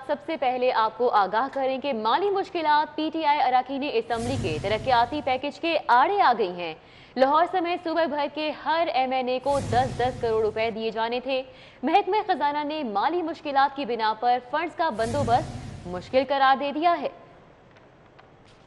सबसे पहले आपको आगाह करें कि माली मुश्किलात पीटीआई अरकान असम्बली के तरक्याती पैकेज के आड़े आ गई हैं। लाहौर समेत सूबे भर के हर एमएनए को 10-10 करोड़ रुपए दिए जाने थे। महकमे खजाना ने माली मुश्किलात की बिना पर फंड्स का बंदोबस्त मुश्किल करार दे दिया है।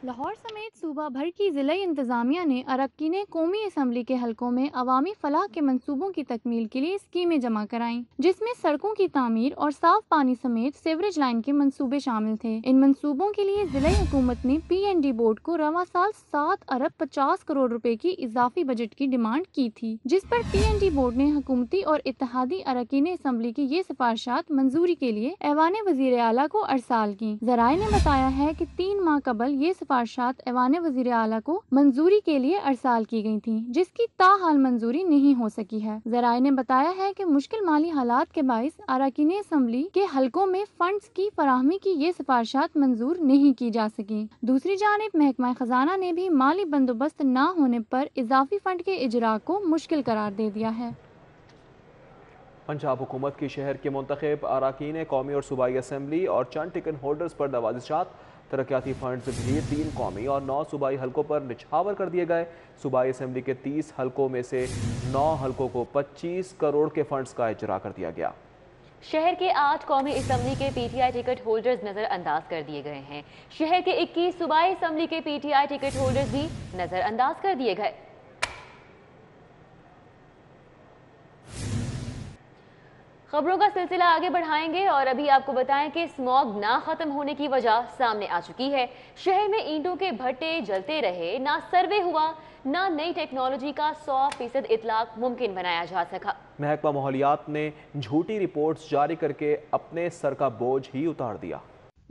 लाहौर समेत सूबा भर की ज़िला इंतज़ामिया ने अरकान कौमी असम्बली के हलकों में अवामी फलाह के मंसूबों की तकमील के लिए स्कीमें जमा कराईं, जिसमें सड़कों की तामीर और साफ पानी समेत सीवरेज लाइन के मंसूबे शामिल थे। इन मंसूबों के लिए ज़िला हुकूमत ने PND बोर्ड को रवा साल 7 अरब 50 करोड़ रुपए की इजाफी बजट की डिमांड की थी, जिस पर PND बोर्ड ने हुकूमती और इत्तेहादी अरकान असम्बली की ये सिफारिशात मंजूरी के लिए ऐवान वज़ीर आला को अरसाल की। ज़राए ने बताया है कि 3 माह कबल ये सिफारिशात ऐवान वज़ीर आला को मंजूरी के लिए अरसाल की गई थी, जिसकी ताहाल मंजूरी नहीं हो सकी है। ज़राए ने बताया है कि मुश्किल माली हालात के बाइस अरकान असम्बली के हलकों में फंड्स की फराहमी की ये सिफारिशात मंजूर नहीं की जा सकी। दूसरी जानिब महकमा खजाना ने भी माली बंदोबस्त न होने पर इजाफी फंड के इजरा को मुश्किल करार दे दिया है। पंजाब हुकूमत की शहर के मुंतखब अरकान कौमी और सूबाई असम्बली और चंद टिकट होल्डर्स पर नवाजिशात, तरक्याती फंड्स भी 3 कौमी और 9 सूबाई हलकों पर निछावर कर दिए गए। सूबाई असम्बली के 30 हलकों में से 9 हलकों को 25 करोड़ के फंड्स का इजरा कर दिया गया। शहर के 8 कौमी असम्बली के पीटीआई टिकट होल्डर्स नजरअंदाज कर दिए गए हैं। शहर के 21 सूबाई असम्बली के पीटीआई टिकट होल्डर्स भी नजरअंदाज कर दिए गए। खबरों का सिलसिला आगे बढ़ाएंगे और अभी आपको बताएं कि स्मॉग ना खत्म होने की वजह सामने आ चुकी है। शहर में ईंटों के भट्टे जलते रहे, ना सर्वे हुआ, ना नई टेक्नोलॉजी का 100% इतलाक मुमकिन बनाया जा सका। महकमा माहौलियात ने झूठी रिपोर्ट्स जारी करके अपने सर का बोझ ही उतार दिया।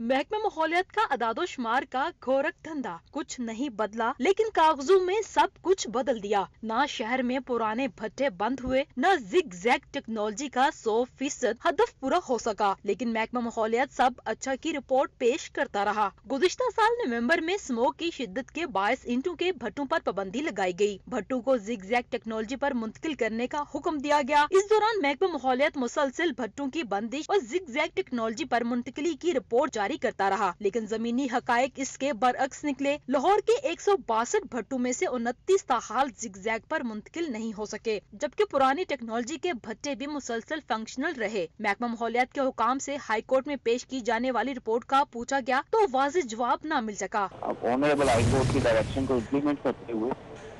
महकमा माहौलियात का अदादोशुमार का घोरक धंधा कुछ नहीं बदला, लेकिन कागजों में सब कुछ बदल दिया। ना शहर में पुराने भट्टे बंद हुए, ना जिग जैग टेक्नोलॉजी का 100% हदफ पूरा हो सका, लेकिन महकमा माहौलियात सब अच्छा की रिपोर्ट पेश करता रहा। गुज़िश्ता साल नवंबर में स्मोक की शिद्दत के बायस ईंटों के भट्टों पर पाबंदी लगाई गई। भट्टों को जिग जैग टेक्नोलॉजी पर मुंतकिल करने का हुक्म दिया गया। इस दौरान महकमा माहौलियात मुसलसल भट्टों की बंदिश और जिग जैग टेक्नोलॉजी पर मुंतकिली की रिपोर्ट जारी करता रहा, लेकिन जमीनी हकायक इसके बरअक्स निकले। लाहौर के 162 भट्टों में से 29 ताहाल जिगजैग पर मुंतकिल नहीं हो सके, जबकि पुरानी टेक्नोलॉजी के भट्टे भी मुसलसल फंक्शनल रहे। महकमा माहौलियात के हुकाम से हाई कोर्ट में पेश की जाने वाली रिपोर्ट का पूछा गया तो वाज़ेह जवाब न मिल सका। ऑनरेबल हाई कोर्ट की डायरेक्शन को इम्प्लीमेंट करते हुए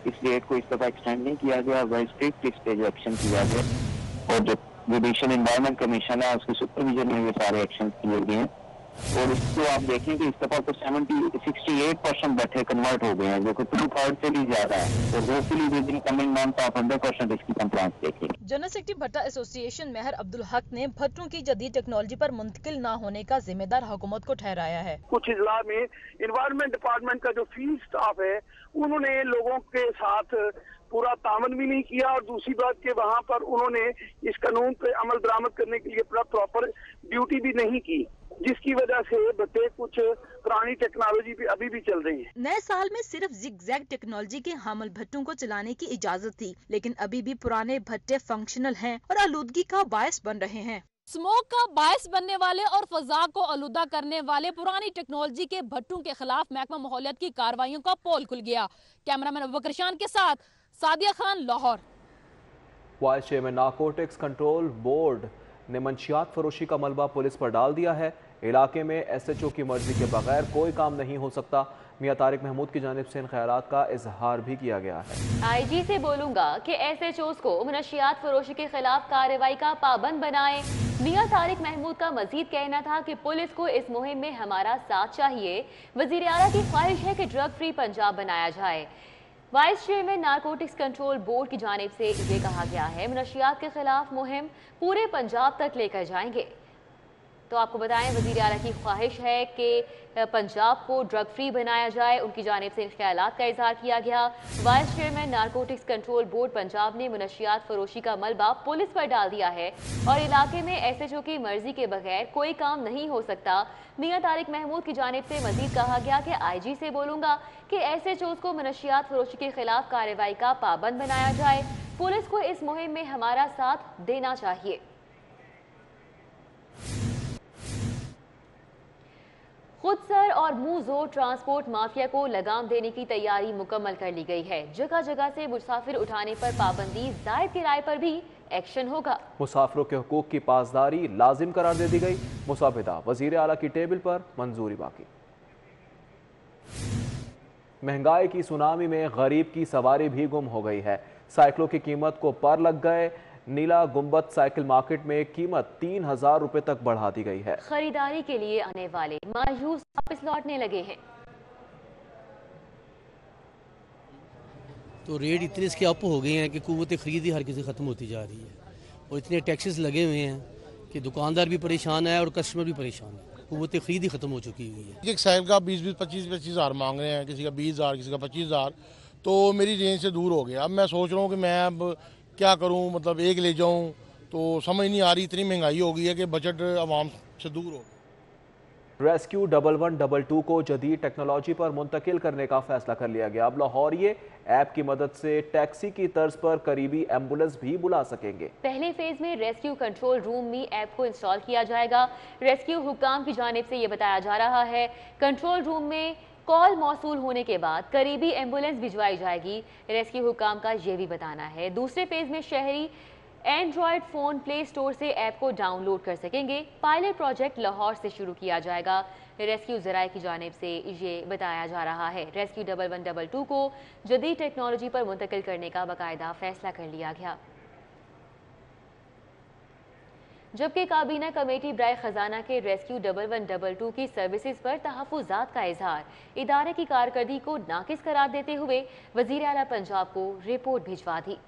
इस डेट को इस दफा एक्सटेंड नहीं किया गया, स्ट्रिक्ट स्टेज एक्शन किया गया और जो जुडिशियल एनवायरनमेंट कमीशन है उसके सुपरविजन में ये सारे एक्शन किए गए हैं। और इसको आप देखें कि इस दफा तो 68% बैठे कन्वर्ट हो गए हैं, जो कि 2/3 से भी ज्यादा है। और hopefully with in coming month आप 100% इसकी कंप्लायंस देखेंगे। जनरल सेक्रेटरी भट्टा एसोसिएशन मेहर अब्दुल हक ने भट्टों की जदीद टेक्नोलॉजी पर मुंतकिल न होने का जिम्मेदार हुकूमत को ठहराया है। कुछ इजला में इन्वायरमेंट डिपार्टमेंट का जो फील्ड स्टाफ है उन्होंने लोगों के साथ पूरा तामन भी नहीं किया, और दूसरी बात के वहाँ पर उन्होंने इस कानून पे अमल दरामद करने के लिए प्रॉपर ड्यूटी भी नहीं की, जिसकी वजह से भट्टे कुछ पुरानी टेक्नोलॉजी पे अभी भी चल रही है। नए साल में सिर्फ जिगजैग टेक्नोलॉजी के हामिल भट्टों को चलाने की इजाजत थी, लेकिन अभी भी पुराने भट्टे फंक्शनल हैं और आलूदगी का बायस बन रहे हैं। स्मोक का बायस बनने वाले और फजा को आलूदा करने वाले पुरानी टेक्नोलॉजी के भट्टों के खिलाफ महकमा माहौलियात की कार्रवाइयों का पोल खुल गया। कैमरामैन अबूबकर शान के साथ Sadia Khan, Lahore. Vice chairman narcotics control board ने मंशियात फरोशी का मलबा पुलिस पर डाल दिया है। इलाके में SHO की मर्जी के बगैर कोई काम नहीं हो सकता। मियां तारिक महमूद की जानिब से इन ख्यालात का इजहार भी किया गया है। IG से बोलूंगा कि SHOs को मनशियात फरोशी के खिलाफ कार्रवाई का पाबंद बनाए। मियां तारिक महमूद का मजीद कहना था कि पुलिस को इस मुहिम में हमारा साथ चाहिए। वजीर आला की ख्वाहिश है कि ड्रग फ्री पंजाब बनाया जाए। Vice chairman narcotics control board की जानिब से ये कहा गया है, मनशियात के खिलाफ मुहिम पूरे पंजाब तक लेकर जाएंगे। तो आपको बताएं, वजीर आला की ख्वाहिश है कि पंजाब को ड्रग फ्री बनाया जाए। उनकी जानिब से इन ख्यालात का इजहार किया गया। Vice chairman narcotics control board Punjab ने मनशियात फरोशी का मलबा पुलिस पर डाल दिया है और इलाके में SHO की मर्जी के बगैर कोई काम नहीं हो सकता। मियां तारिक महमूद की जानिब से मजीद कहा गया कि IG से बोलूंगा कि SHOs को मनशियात फरोशी के खिलाफ कार्रवाई का पाबंद बनाया जाए। पुलिस को इस मुहिम में हमारा साथ देना चाहिए। खुद सर और मुंह जोर ट्रांसपोर्ट माफिया को लगाम देने की तैयारी मुकम्मल कर ली गई है। जगह जगह से मुसाफिर उठाने पर पाबंदी, जायद किराए पर भी एक्शन होगा। मुसाफिरों के हुकूक की पासदारी लाजिम करार दे दी गई। मुसाविदा वजीर आला की टेबल पर मंजूरी बाकी। महंगाई की सुनामी में गरीब की सवारी भी गुम हो गई है। साइकिलों की कीमत को पर लग गए। नीला गुंबद साइकिल मार्केट में कीमत 3000 रुपए तक बढ़ा दी गई है। खरीदारी के लिए आने वाले मायूस वापस लौटने लगे हैं। तो रेट इतने इसके अप हो गए हैं कि कुव्वत खरीद ही हर किसी ख़त्म होती जा रही है और इतने टैक्सेस लगे हुए हैं कि दुकानदार भी परेशान है और कस्टमर भी परेशान है। कुव्वत खरीद ही ख़त्म हो चुकी हुई है। एक साइकिल का 20-20, 25-25 हज़ार मांग रहे हैं, किसी का 20,000, किसी का 25,000, तो मेरी रेंज से दूर हो गया। अब मैं सोच रहा हूँ कि मैं अब क्या करूँ, मतलब एक ले जाऊँ तो समझ नहीं आ रही। इतनी महंगाई हो गई है कि बजट आवाम से दूर हो। रेस्क्यू 1122 को जदीद टेक्नोलॉजी पर मुंतकिल करने का फैसला कर लिया गया। अब लाहौरिये ऐप की मदद से टैक्सी की तर्ज पर करीबी एम्बुलेंस भी बुला सकेंगे। पहले फेज में रेस्क्यू कंट्रोल रूम में ऐप को इंस्टॉल किया जाएगा। रेस्क्यू हुकाम की जानिब से यह बताया जा रहा है, कंट्रोल रूम में कॉल मौसूल होने के बाद करीबी एम्बुलेंस भिजवाई जाएगी। रेस्क्यू हुकाम का यह भी बताना है, दूसरे फेज में शहरी एंड्रॉयड फ़ोन प्ले स्टोर से ऐप को डाउनलोड कर सकेंगे। पायलट प्रोजेक्ट लाहौर से शुरू किया जाएगा। रेस्क्यू ज़राए की जानिब से ये बताया जा रहा है, रेस्क्यू 1122 को जदीद टेक्नोलॉजी पर मुंतकिल करने का बाकायदा फैसला कर लिया गया। जबकि काबीना कमेटी बराए खजाना के रेस्क्यू 1122 की सर्विसेज पर तहफ़्फ़ुज़ात का इजहार, इदारे की कारकर्दगी को नाकिस करार देते हुए वज़ीर आला पंजाब को रिपोर्ट भिजवा दी।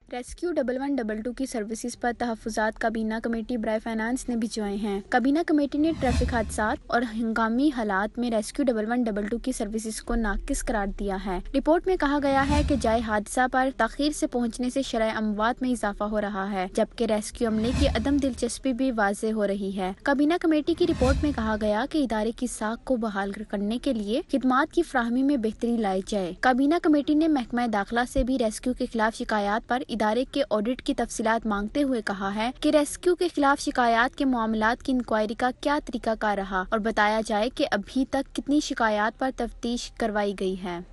रेस्क्यू 1122 की सर्विसेज पर तहफ़्फ़ुज़ात काबीना कमेटी बराए फाइनेंस ने भिजवाए हैं। काबीना कमेटी ने ट्रैफिक हादसात और हंगामी हालात में रेस्क्यू 1122 की सर्विसेज को नाकिस करार दिया है। रिपोर्ट में कहा गया है कि जाए हादसा पर ताख़ीर से पहुंचने से शरह अमवात में इजाफा हो रहा है, जबकि रेस्क्यू अमले की अदम दिलचस्पी भी वाज़े हो रही है। काबीना कमेटी की रिपोर्ट में कहा गया कि इदारे की साख को बहाल करने के लिए खिदमात की फ्राहमी में बेहतरी लाई जाए। काबीना कमेटी ने महकमा दाखिला से भी रेस्क्यू के खिलाफ शिकायत पर इदारे के ऑडिट की तफसीलात मांगते हुए कहा है कि रेस्क्यू के खिलाफ शिकायत के मामलात की इंक्वायरी का क्या तरीका कार रहा और बताया जाए कि अभी तक कितनी शिकायत पर तफ्तीश करवाई गई है।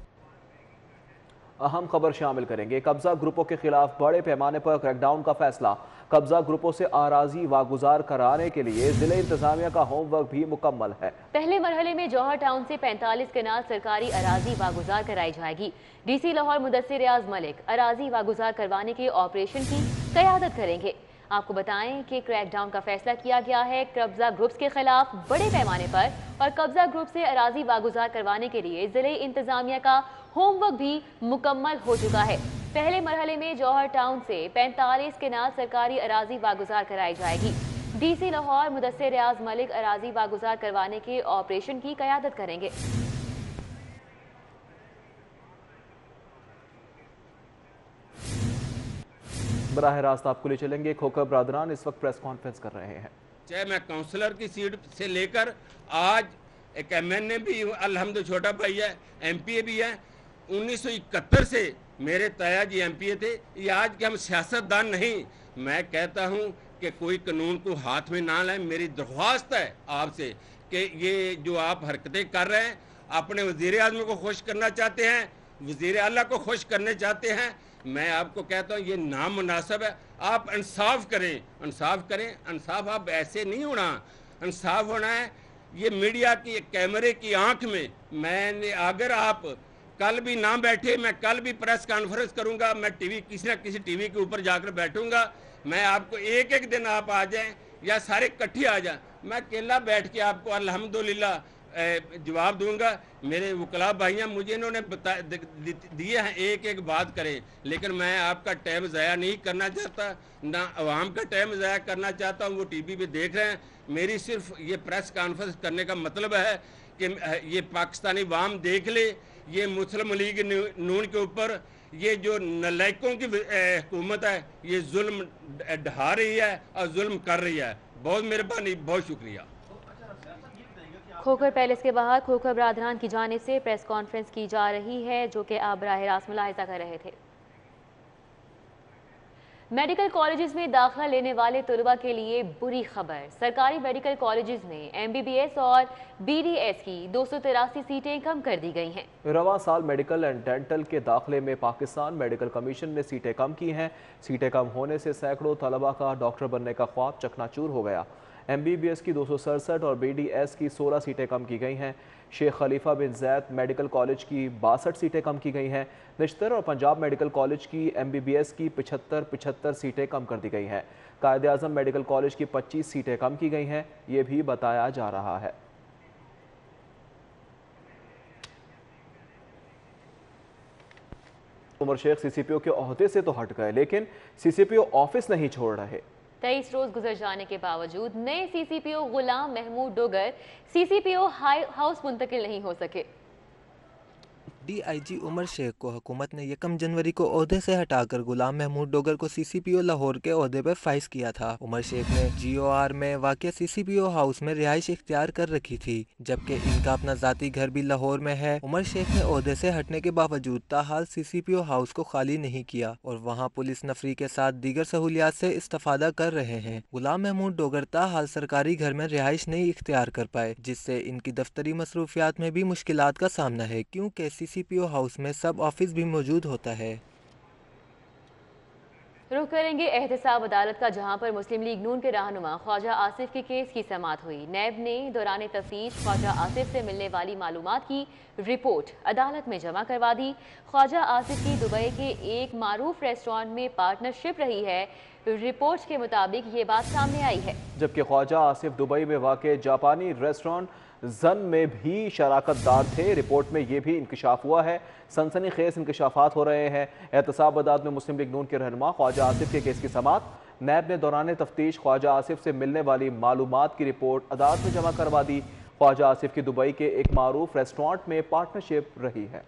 अहम खबर शामिल करेंगे, कब्जा ग्रुपों के खिलाफ बड़े पैमाने पर क्रैकडाउन का फैसला। कब्जा ग्रुपों से आराजी वागुजार कराने के लिए जिले इंतजामिया का होमवर्क भी मुकम्मल है। पहले मरहले में जौहर टाउन से 45 कनाल सरकारी अराजी वागुजार कराई जाएगी। डीसी लाहौर मुदस्सिर रियाज मलिक अराजी वागुजार करवाने के ऑपरेशन की क़यादत करेंगे। आपको बताएं कि क्रैकडाउन का फैसला किया गया है कब्जा ग्रुप्स के खिलाफ बड़े पैमाने पर, और कब्जा ग्रुप से अराजी वागुजार करवाने के लिए जिले इंतजामिया का होमवर्क भी मुकम्मल हो चुका है। पहले मरहले में जौहर टाउन से 45 कनाल सरकारी अराजी वागुजार कराई जाएगी। डीसी लाहौर मुदस्सिर रियाज मलिक अराजी वागुजार करवाने के ऑपरेशन की क़यादत करेंगे। बराह रास्त आपको ले चलेंगे। खोखर बरादरान इस वक्त प्रेस कॉन्फ्रेंस कर रहे हैं। चाहे मैं काउंसलर की सीट से लेकर आज एक MNA भी अल्हम्दुलिल्लाह, छोटा भाई है, MPA भी है। 1971 से मेरे ताया जी MPA थे। ये आज के हम सियासतदान नहीं। मैं कहता हूँ कि कोई कानून को हाथ में ना लाएं। मेरी दरख्वास्त है आपसे कि ये जो आप हरकतें कर रहे हैं, अपने वज़ीर आज़म को खुश करना चाहते हैं, वज़ीर आला को खुश करने चाहते हैं। मैं आपको कहता हूँ ये नामुनासिब है। आप इंसाफ करें, इंसाफ करें। इंसाफ आप ऐसे नहीं होना, इंसाफ होना है ये मीडिया की कैमरे की आंख में। मैंने अगर आप कल भी ना बैठे, मैं कल भी प्रेस कॉन्फ्रेंस करूंगा, मैं टीवी किसी न किसी टीवी के ऊपर जाकर बैठूंगा। मैं आपको एक एक दिन आप आ जाएं या सारे इकट्ठे आ जाएं, मैं अकेला बैठ के आपको अल्हम्दुलिल्लाह जवाब दूंगा। मेरे वकला भाइयाँ मुझे इन्होंने दिए हैं एक एक बात करें, लेकिन मैं आपका टाइम ज़ाया नहीं करना चाहता, ना आवाम का टाइम ज़ाया करना चाहता हूँ। वो टीवी पे देख रहे हैं। मेरी सिर्फ ये प्रेस कॉन्फ्रेंस करने का मतलब है कि ये पाकिस्तानी वाम देख ले, ये मुस्लिम लीग नून के ऊपर ये जो नलायकों की हुकूमत है, ये जुल्म ढा रही है और जुल्म कर रही है। बहुत मेहरबानी, बहुत शुक्रिया। खोखर पैलेस के बाहर खोखर बरादरान की जानिब से प्रेस कॉन्फ्रेंस की जा रही है, जो कि आप बराह रास्त मुलाहिजा कर रहे थे। मेडिकल कॉलेजेस में दाखिला लेने वाले तलबा के लिए बुरी खबर। सरकारी मेडिकल कॉलेजेस में MBBS और BDS की 283 सीटें कम कर दी गई हैं। रवां साल मेडिकल एंड डेंटल के दाखिले में पाकिस्तान मेडिकल कमीशन ने सीटें कम की हैं। सीटें कम होने से सैकड़ों तलबा का डॉक्टर बनने का ख्वाब चकनाचूर हो गया। MBBS की 267 और BDS की 16 सीटें कम की गई हैं। शेख खलीफा बिन जैद मेडिकल कॉलेज की 62 सीटें कम की गई हैं। निश्तर और पंजाब मेडिकल कॉलेज की MBBS की 75 सीटें कम कर दी गई हैं। कायदे आज़म मेडिकल कॉलेज की 25 सीटें कम की गई हैं, ये भी बताया जा रहा है। उमर शेख CCPO के ओहदे से तो हट गए, लेकिन CCPO ऑफिस नहीं छोड़ रहे। 23 रोज गुजर जाने के बावजूद नए CCPO गुलाम महमूद डोगर CCPO हाउस मुंतकिल नहीं हो सके। DIG उमर शेख को हुकूमत ने 1 जनवरी को ओहदे से हटाकर गुलाम महमूद डोगर को CCPO लाहौर के ओहदे पर फाइज किया था। उमर शेख ने GOR में वाक़िया CCPO हाउस में रिहाइश इख्तियार कर रखी थी, जबकि इनका अपना ज़ाती घर भी लाहौर में है। उमर शेख ने ओहदे से हटने के बावजूद ताहाल CCPO हाउस को खाली नहीं किया और वहाँ पुलिस नफरी के साथ दीगर सहूलियात से इस्तेफादा कर रहे हैं। गुलाम महमूद डोगर ताहाल सरकारी घर में रिहाइश नहीं इख्तियार कर पाए, जिससे इनकी दफ्तरी मसरूफियात में भी मुश्किलात का सामना है, क्योंकि CCPO हाउस में सब ऑफिस भी मौजूद होता है। रुख करेंगे एहतसाब अदालत का, जहां पर मुस्लिम लीग नून के रहनुमा ख्वाजा आसिफ के केस की समाअत हुई। नैब ने दौरान तफ्तीश ख्वाजा आसिफ से मिलने वाली मालूमात की रिपोर्ट अदालत में जमा करवा दी। ख्वाजा आसिफ की दुबई के एक मारूफ रेस्टोरेंट में पार्टनरशिप रही है। रिपोर्ट के मुताबिक ये बात सामने आई है। जबकि ख्वाजा आसिफ दुबई में वाक़ जापानी रेस्टोरेंट जन में भी शराकतदार थे। रिपोर्ट में ये भी इंकशाफ हुआ है। सनसनीखेज इंकशाफात हो रहे हैं। एहतसाब अदालत में मुस्लिम लीग नून के रहनुमा ख्वाजा आसिफ के केस की समाअत। नैब ने दौरान तफ्तीश ख्वाजा आसिफ से मिलने वाली मालूमात की रिपोर्ट अदालत में जमा करवा दी। ख्वाजा आसिफ की दुबई के एक मारूफ रेस्टोरेंट में पार्टनरशिप रही है।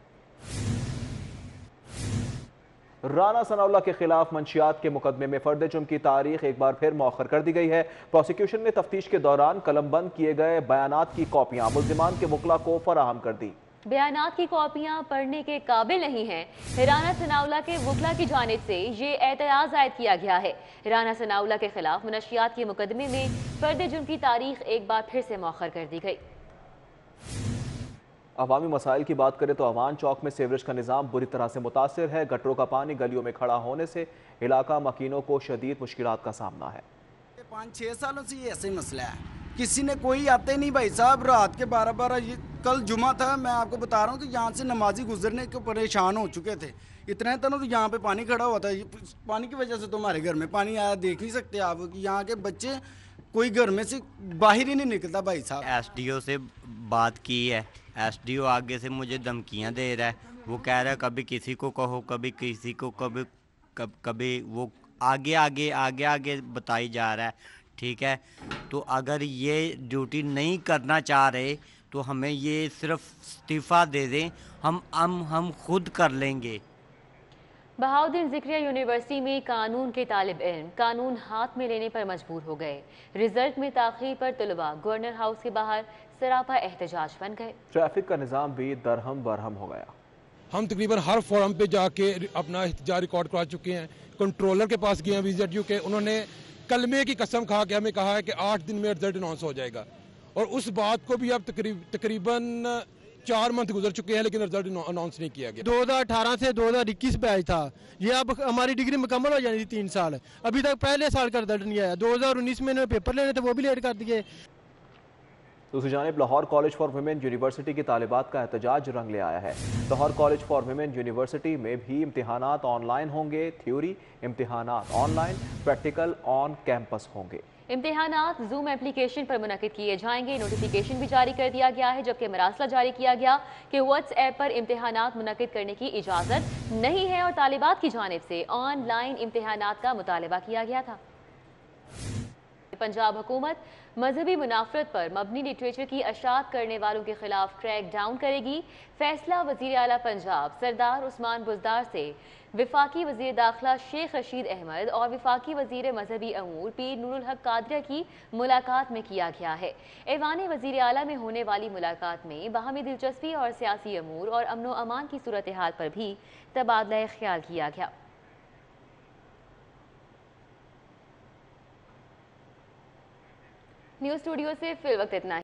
राना सनाउल्लाह के खिलाफ मंशियात के मुकदमे में फर्द जुर्म की तारीख एक बार फिर मौखर कर दी गई है। प्रोसिक्यूशन ने तफ्तीश के दौरान कलमबंद किए गए बयानात की कॉपियां मुल्जिमान के वकला को फराहम कर दी। बयानात की कॉपियां पढ़ने के काबिल नहीं हैं। राना सनाउल्लाह के वकला की जानिब से ये एतराज़ आयद किया गया है। राना सनाउल्लाह के खिलाफ मंशियात के मुकदमे में फर्द जुर्म की तारीख एक बार फिर से मौखर कर दी गई। अवामी मसाइल की बात करें तो अवान चौक में सीवरेज का निज़ाम बुरी तरह से मुतासिर है। गटरों का पानी गलियों में खड़ा होने से इलाका मकीनों को शदीद मुश्किलात का सामना है। 5-6 सालों से ये ऐसे ही मसला है, किसी ने कोई आते नहीं भाई साहब। रात के 12-12 कल जुमा था, मैं आपको बता रहा हूँ कि यहाँ से नमाजी गुजरने को परेशान हो चुके थे। इतने दिनों तो यहाँ पे पानी खड़ा हुआ था। पानी की वजह से तो हमारे घर में पानी आया, देख नहीं सकते आप कि यहाँ के बच्चे कोई घर में से बाहर ही नहीं निकलता भाई साहब। SDO से बात की है, SDO आगे से मुझे धमकियां दे रहा है। वो कह रहा है कभी किसी को कहो, कभी किसी को, कभी वो आगे बताई जा रहा है। ठीक है, तो अगर ये ड्यूटी नहीं करना चाह रहे तो हमें ये सिर्फ इस्तीफ़ा दे दें, हम खुद कर लेंगे। बहाउद्दीन ज़िक्रिया यूनिवर्सिटी में कानून के तालिब इल्म कानून हाथ में लेने पर मजबूर हो गए। रिजल्ट में ताख़ीर पर तलबा गवर्नर हाउस के बाहर सरापा एहतजाज बन गए। ट्रैफिक का निज़ाम भी दरहम बरहम हो गया। हम तकरीबन हर फोरम पे जाके अपना एहतजाज रिकॉर्ड करा चुके हैं। कंट्रोलर के पास गए हैं VZU के, उन्होंने कलमे की कसम खा के हमें कहा है कि 8 दिन में रिजल्ट अनाउंस हो जाएगा, और उस बात को भी अब तकरीबन 4 मंथ गुजर चुके हैं, लेकिन रिजल्ट अनाउंस नहीं किया गया। 2018 से 2021 बैच था, ये अब हमारी डिग्री मुकम्मल हो जानी थी 3 साल, अभी तक पहले साल का रिजल्ट नहीं आया। 2019 में पेपर लेने थे, वो भी लेट कर दिए। दूसरी जानिब Lahore college for women university की तालिबात का एहतजाज रंग ले आया है। Lahore college for women university में भी इम्तिहानात ऑनलाइन होंगे। थ्योरी इम्तिहानात ऑनलाइन, प्रैक्टिकल ऑन कैंपस होंगे। इम्तिहानात जूम एप्लीकेशन पर मुनक़िद किए जाएंगे। नोटिफिकेशन भी जारी कर दिया गया है, जबकि मरासला जारी किया गया कि व्हाट्सएप पर इम्तिहानात मुनक़िद करने की इजाज़त नहीं है और तालिबात की जानिब से ऑनलाइन इम्तिहानात का मुतालबा किया गया था। पंजाब हुकूमत मजहबी मुनाफरत पर मबनी लिटरेचर की अशात करने वालों के खिलाफ क्रैक डाउन करेगी। फैसला वज़ीर आला पंजाब सरदार उस्मान बुज़दार से विफाकी वज़ीर दाखिला शेख रशीद अहमद और विफाकी वज़ीर मजहबी अमूर पीर नूरुल हक कादरिया की मुलाकात में किया गया है। ऐवान वज़ीर आला में होने वाली मुलाकात में बाहमी दिलचस्पी और सियासी अमूर और अमन व अमान की सूरत हाल पर भी तबादला ख्याल किया गया। न्यूज स्टूडियो से फिल वक्त इतना ही।